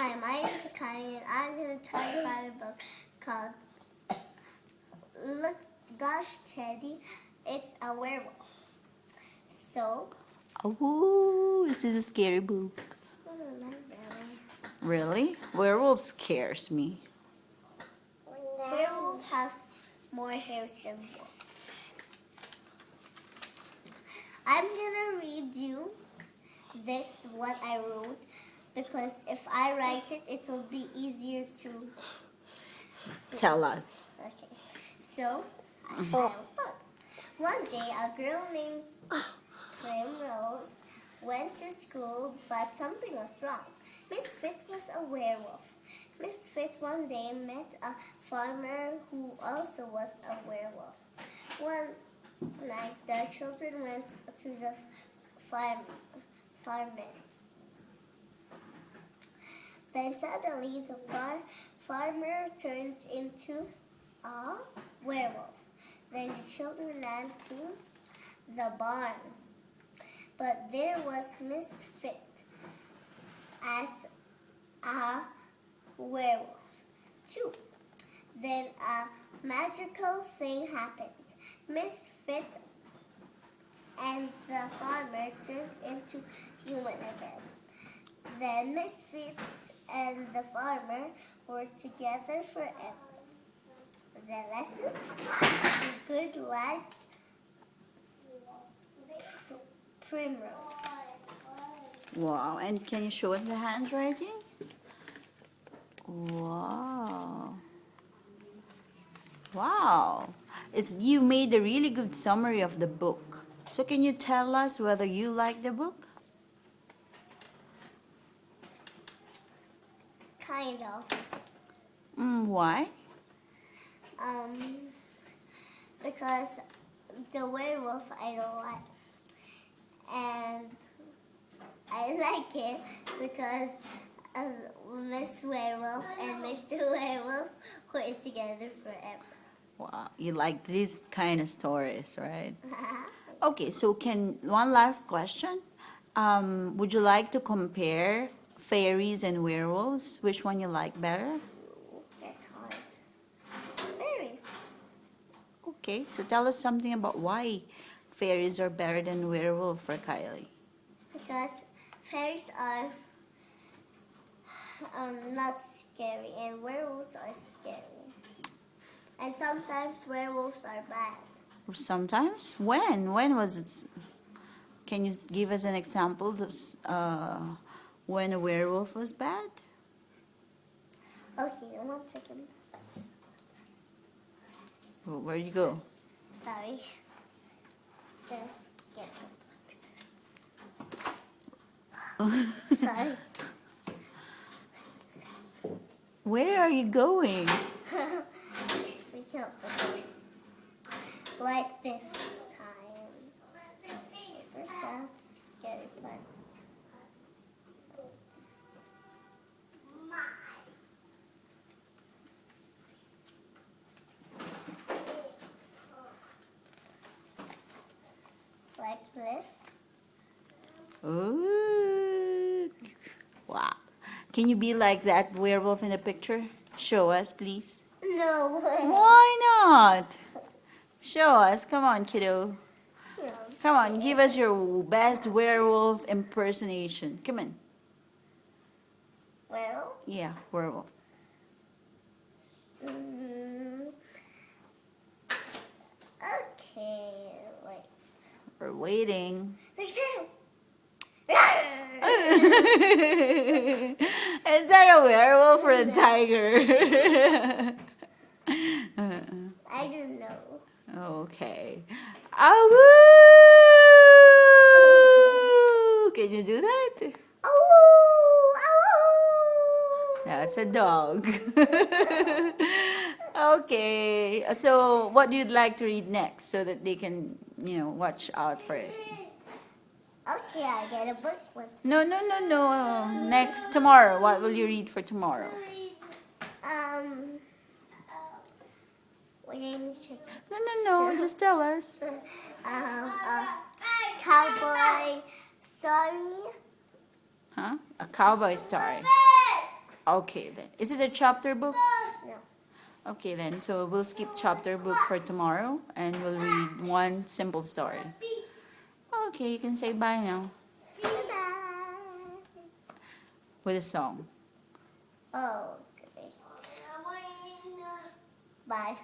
Hi, my name is Kylie, and I'm going to tell you about a book called Look, Gosh, Teddy, It's a Werewolf. So, Oh, is it a scary book? not really. Really? Werewolf scares me. Werewolf has more hairs than wolf. I'm going to read you what I wrote, because if I write it, it will be easier to Tell us. Okay, so I will start. One day, a girl named Primrose went to school, but something was wrong. Miss Fit was a werewolf. Miss Fit one day met a farmer who also was a werewolf. One night, the children went to the farming. Then suddenly, the farmer turned into a werewolf. Then the children ran to the barn. But there was Miss Fit as a werewolf, too. Then a magical thing happened. Miss Fit and the farmer turned into human again. Then Miss Fit and the farmer were together forever. The lessons: good lad, Primrose. Wow. And can you show us the handwriting? Wow. Wow. You made a really good summary of the book. So can you tell us whether you like the book? Kind of. Why? Because the werewolf I don't like. And I like it because Miss Werewolf and Mr. Werewolf were together forever. Wow. You like these kind of stories, right? Okay, so one last question. Would you like to compare fairies and werewolves? Which one you like better? That's hard. Fairies. Okay, so tell us something about why fairies are better than werewolf for Kylie. Because fairies are not scary and werewolves are scary. And sometimes werewolves are bad. Sometimes? When? When was it? Can you give us an example of when a werewolf was bad? Okay, 1 second. Where'd you go? Sorry. Just get it. Sorry. Where are you going? Speak up the book. Like this time. First, that's scary part. Like this. Ooh. Wow. Can you be like that werewolf in the picture? Show us, please. No. Why not? Show us. Come on, kiddo. No. Come on, give us your best werewolf impersonation. Come on. Well. Yeah, werewolf. Okay, wait. We're waiting. Is that a werewolf or a tiger? I don't know. Okay. Awoo! Can you do that? Oh, oh. That's a dog. Okay. So what do you like to read next so that they can, watch out for it? Okay, I get a book once. No. Next, tomorrow. What will you read for tomorrow? Wait, let me check. No. Just tell us. Cowboy story. Huh? A cowboy story. Okay, then. Is it a chapter book? No. Okay, then. So we'll skip chapter book for tomorrow and we'll read one simple story. Okay, you can say bye now Bye-bye. with a song. Oh, great. Bye.